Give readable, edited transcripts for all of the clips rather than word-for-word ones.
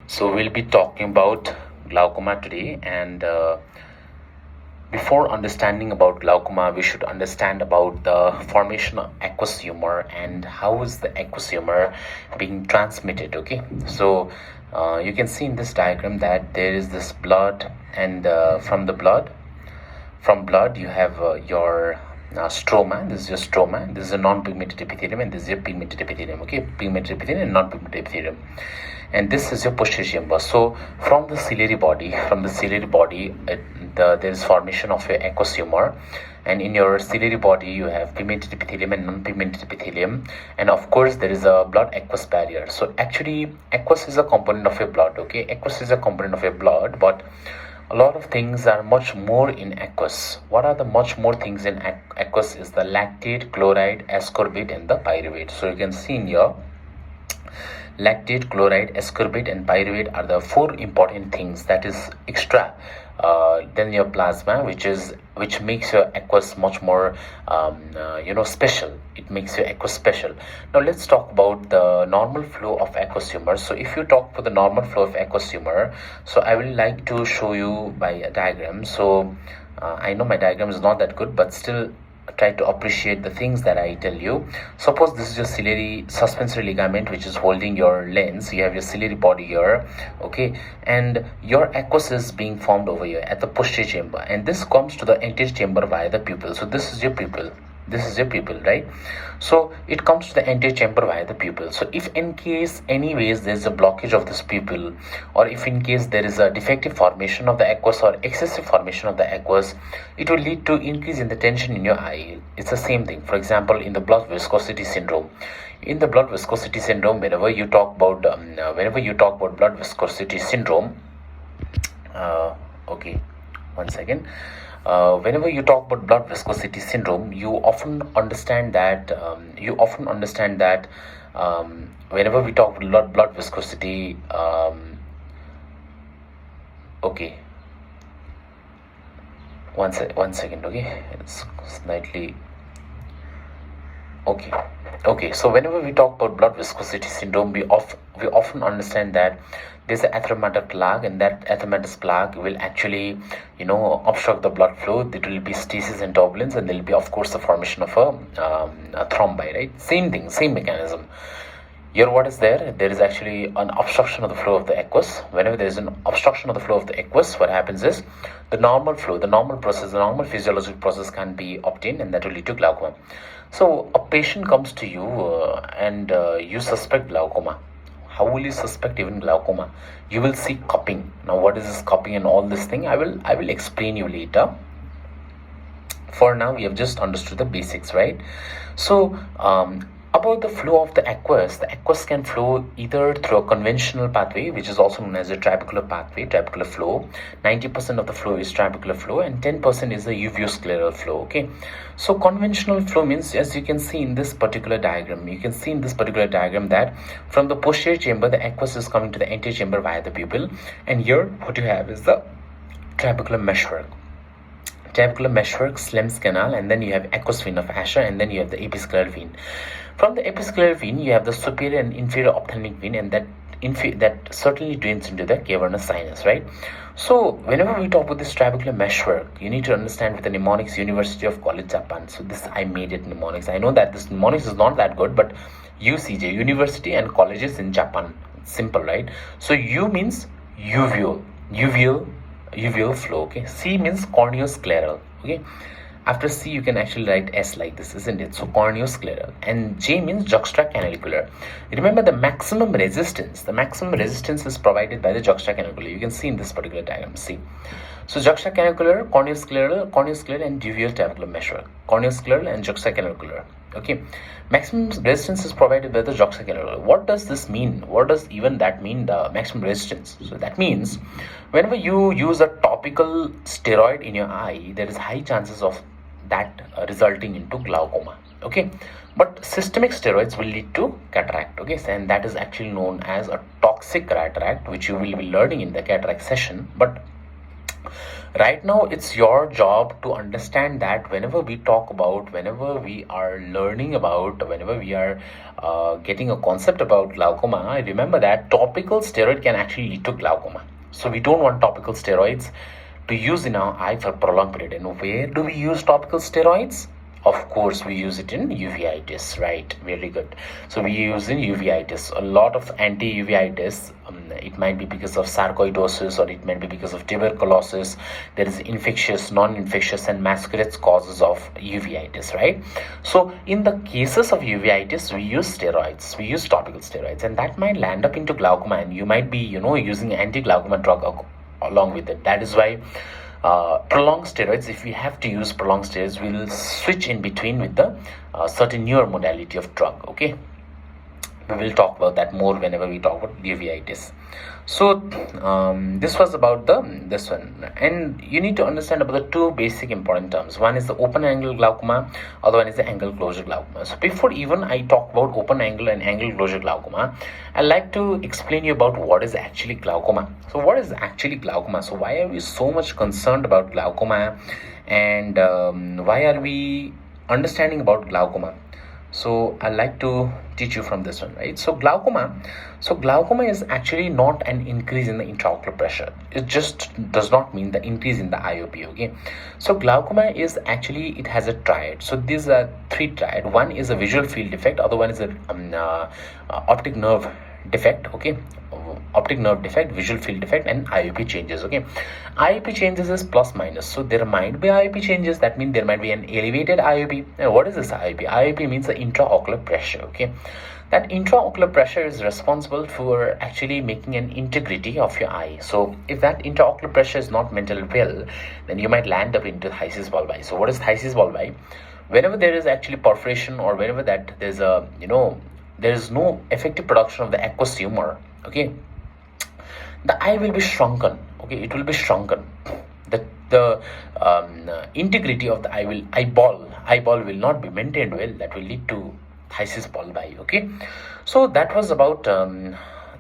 So we'll be talking about glaucoma today, and before understanding about glaucoma, we should understand about the formation of aqueous humor and how is the aqueous humor being transmitted. Okay, so you can see in this diagram that there is this blood, and from blood you have your stroma. This is your stroma. This is a non-pigmented epithelium, and this is your pigmented epithelium. Okay, pigmented epithelium and non-pigmented epithelium, and this is your posterior chamber. So from the ciliary body, there is formation of your aqueous humor, and in your ciliary body you have pigmented epithelium and non-pigmented epithelium, and of course there is a blood aqueous barrier. So actually aqueous is a component of your blood. Okay, aqueous is a component of your blood, but a lot of things are much more in aqueous. What are the much more things in aqueous is the lactate, chloride, ascorbate, and the pyruvate. So you can see in here, lactate, chloride, ascorbate, and pyruvate are the four important things that is extra than your plasma, which makes your aqueous much more special. It makes your aqueous special. Now let's talk about the normal flow of aqueous humor. So if you talk for the normal flow of aqueous humor, so I will like to show you by a diagram. So I know my diagram is not that good, but still try to appreciate the things that I tell you. Suppose this is your ciliary suspensory ligament which is holding your lens. You have your ciliary body here, okay, and your aqueous is being formed over here at the posterior chamber, and this comes to the anterior chamber via the pupil. So this is your pupil. This is your pupil, right? So it comes to the anterior chamber via the pupil. So if in case anyways there is a blockage of this pupil, or if in case there is a defective formation of the aqueous or excessive formation of the aqueous, it will lead to increase in the tension in your eye. It's the same thing. For example, in the blood viscosity syndrome, whenever you talk about blood viscosity syndrome, okay, one second. Whenever you talk about blood viscosity syndrome, you often understand that whenever we talk about blood viscosity, okay, one second, okay, it's slightly okay. So whenever we talk about blood viscosity syndrome, we often understand that there's an erythematous plaque, and that erythematous plaque will actually obstruct the blood flow. There will be stasis and turbulence, and there will be of course the formation of a thrombi, right? Same thing, same mechanism. Here what is there is actually an obstruction of the flow of the aqueous. Whenever there is an obstruction of the flow of the aqueous, what happens is the normal flow, the normal physiological process can't be obtained, and that will lead to glaucoma. So a patient comes to you and you suspect glaucoma. How will you suspect even glaucoma? You will see cupping. Now what is this cupping and all this thing? I will explain you later. For now we have just understood the basics, right? So about the flow of the aqueous can flow either through a conventional pathway, which is also known as a trabecular pathway, trabecular flow. 90% of the flow is trabecular flow, and 10% is the uveoscleral flow. Okay, so conventional flow means, as you can see in this particular diagram, that from the posterior chamber the aqueous is coming to the anterior chamber via the pupil, and here what you have is the trabecular meshwork. Slem's canal, and then you have aqueous vein of Asher, and then you have the episcleral vein. From the episcleral vein, you have the superior and inferior ophthalmic vein, and that certainly drains into the cavernous sinus, right? So whenever we talk about this trabecular meshwork, you need to understand with the mnemonics University of College Japan. So this I made it mnemonics. I know that this mnemonics is not that good, but UCJ, University and Colleges in Japan. It's simple, right? So U means uveal flow. Okay, C means corneoscleral. Okay, after C you can actually write S like this, isn't it? So corneoscleral. And J means juxtacanalicular. Remember the maximum resistance is provided by the juxtacanalicular. You can see in this particular diagram, see. So juxtacanalicular, corneoscleral and uveal trabecular meshwork. Corneoscleral and juxtacanalicular. Okay, maximum resistance is provided by the juxtacanalicular. What does this mean? What does even that mean, the maximum resistance? So that means whenever you use a topical steroid in your eye, there is high chances of that resulting into glaucoma. Okay, but systemic steroids will lead to cataract. Okay, and that is actually known as a toxic cataract, which you will be learning in the cataract session. But Right now, it's your job to understand that whenever we talk about, whenever we are learning about, whenever we are getting a concept about glaucoma, remember that topical steroid can actually lead to glaucoma. So we don't want topical steroids to use in our eye for prolonged period. And where do we use topical steroids? Of course, we use it in uveitis, right? Very good. So we use in uveitis a lot of anti-uveitis. It might be because of sarcoidosis, or it might be because of tuberculosis. There is infectious, non-infectious, and masquerades causes of uveitis, right? So in the cases of uveitis, we use steroids. We use topical steroids, and that might land up into glaucoma, and you might be, using anti-glaucoma drug along with it. That is why prolonged steroids, if we have to use prolonged steroids, we'll switch in between with the certain newer modality of drug. Okay, we will talk about that more whenever we talk about uveitis. So this was about this one, and you need to understand about the two basic important terms. One is the open angle glaucoma, other one is the angle closure glaucoma. So before even I talk about open angle and angle closure glaucoma, I like to explain you about what is actually glaucoma. So what is actually glaucoma? So why are we so much concerned about glaucoma, and why are we understanding about glaucoma? So I like to teach you from this one, right? So glaucoma is actually not an increase in the intraocular pressure. It just does not mean the increase in the IOP. Okay, so glaucoma is actually, it has a triad. So these are three triad. One is a visual field defect, other one is a optic nerve defect. Okay, optic nerve defect, visual field defect, and IOP changes. Okay, IOP changes is plus minus. So there might be IOP changes. That means there might be an elevated IOP. And what is this IOP? IOP means the intraocular pressure. Okay, that intraocular pressure is responsible for actually making an integrity of your eye. So if that intraocular pressure is not maintained well, then you might land up into thysis bulbi. So what is thysis bulbi? Whenever there is actually perforation, or whenever that there's a there is no effective production of the aqueous humor, okay, the eye will be shrunken. Okay, it will be shrunken. The integrity of the eyeball will not be maintained well. That will lead to thysis bulbi. Okay, so that was about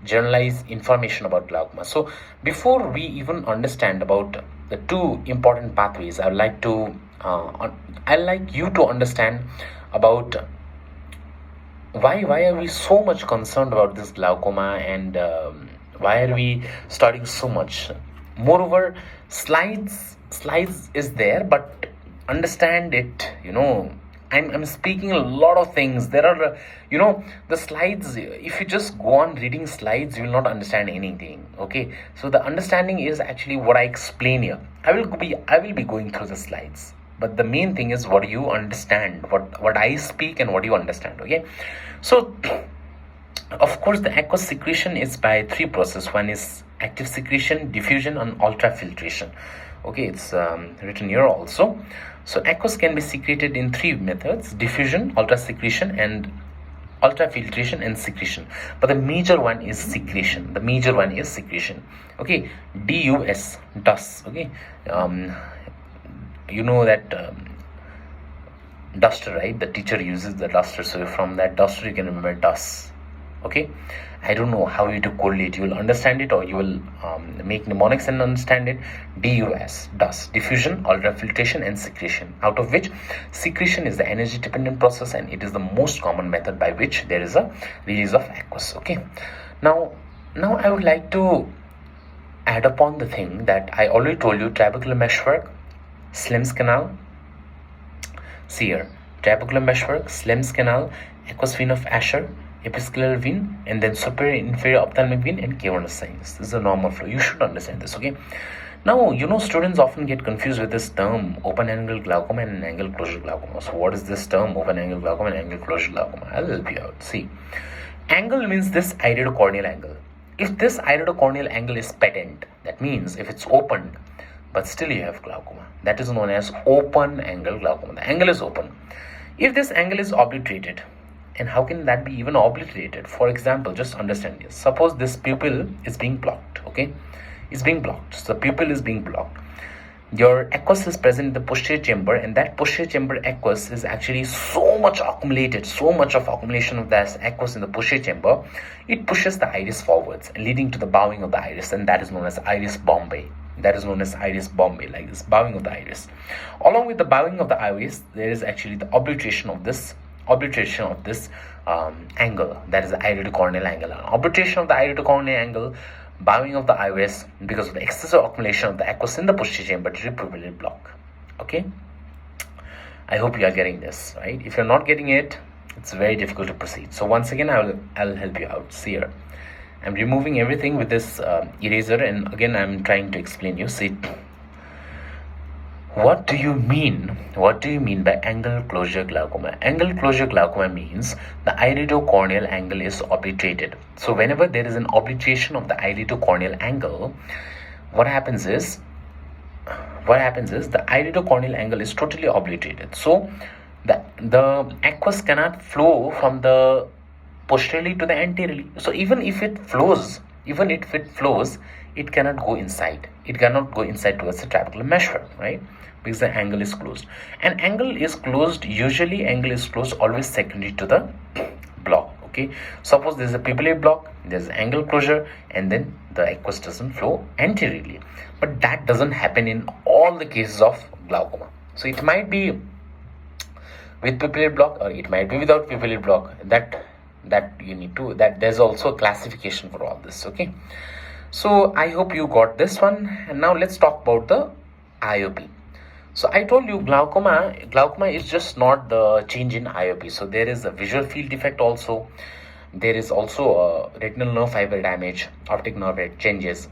generalized information about glaucoma. So before we even understand about the two important pathways, I'd like you to understand about why are we so much concerned about this glaucoma, and why are we studying so much. Moreover, slides is there, but understand it, I'm speaking a lot of things. There are the slides. If you just go on reading slides, you will not understand anything. Okay, so the understanding is actually what I explain here. I will be going through the slides, but the main thing is what you understand, what I speak, and what you understand. Okay, so of course the aqueous secretion is by three processes. One is active secretion, diffusion, and ultrafiltration. Okay, it's written here also. So aqueous can be secreted in three methods: diffusion, ultrasecretion, and ultrafiltration and secretion. But the major one is secretion. Okay, DUS. Okay, you know that duster, right? The teacher uses the duster, so from that duster you can remember DUS. Okay, I don't know how you to correlate. You will understand it, or you will make mnemonics and understand it. DUS, diffusion, ultrafiltration, and secretion, out of which secretion is the energy dependent process, and it is the most common method by which there is a release of aqueous. Okay, now I would like to add upon the thing that I already told you: trabecular meshwork, Slim's canal. See here, trabecular meshwork, Slim's canal, aqueous vein of Asher, episcleral vein, and then superior inferior ophthalmic vein, and cavernous sinus. This is a normal flow. You should understand this. Okay, now students often get confused with this term open angle glaucoma and angle closure glaucoma. So what is this term open angle glaucoma and angle closure glaucoma? I'll help you out. See, angle means this iridocorneal angle. If this iridocorneal angle is patent, that means if it's opened but still you have glaucoma, that is known as open angle glaucoma. The angle is open. If this angle is obliterated, and how can that be even obliterated? For example, just understand this. Suppose this pupil is being blocked. Okay, it's being blocked. So the pupil is being blocked. Your aqueous is present in the posterior chamber, and that posterior chamber aqueous is actually so much of accumulation of that aqueous in the posterior chamber. It pushes the iris forwards, leading to the bowing of the iris, and that is known as iris bombay. that is known as iris bombay, like this bowing of the iris. Along with the bowing of the iris, there is actually the obliteration of this angle, that is the iridocorneal angle. Obliteration of the iridocorneal angle, bowing of the iris, because of the excessive accumulation of the aqueous in the posterior chamber due to pupillary block. Okay, I hope you are getting this, right? If you're not getting it, it's very difficult to proceed. So once again, I'll help you out. See here, I'm removing everything with this eraser, and again I'm trying to explain you. See, what do you mean? What do you mean by angle closure glaucoma? Angle closure glaucoma means the iridocorneal angle is obliterated. So whenever there is an obliteration of the iridocorneal angle, what happens is the iridocorneal angle is totally obliterated. So the aqueous cannot flow from the posteriorly to the anteriorly. So even if it flows, it cannot go inside. It cannot go inside towards the trabecular meshwork, right? Because the angle is closed. And usually angle is closed always secondary to the block. Okay, suppose there's a pupillary block, there's angle closure, and then the aqueous doesn't flow anteriorly. But that doesn't happen in all the cases of glaucoma. So it might be with pupillary block, or it might be without pupillary block. That you need to, that there's also a classification for all this. Okay, so I hope you got this one. And now let's talk about the IOP. So I told you glaucoma is just not the change in IOP. So there is a visual field defect also. There is also a retinal nerve fiber damage, optic nerve changes.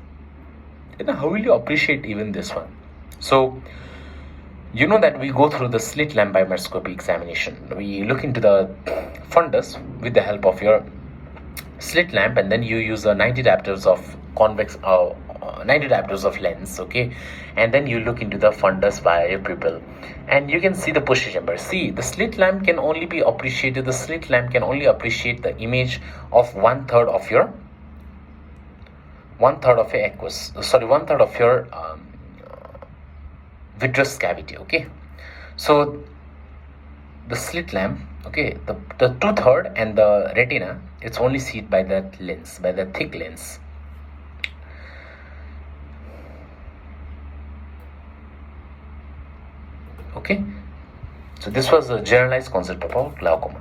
How will you appreciate even this one? So you know that we go through the slit lamp microscopy examination. We look into the fundus with the help of your slit lamp, and then you use 90 diopters of convex 90 diopters of lens. Okay, and then you look into the fundus via your pupil, and you can see the posterior chamber. See, the slit lamp can only appreciate the image of one third of your aqueous, one third of your vitreous cavity. Okay, so the slit lamp, okay, the 2/3 and the retina, it's only seen by that lens, by the thick lens. Okay, so this was a generalized concept about glaucoma.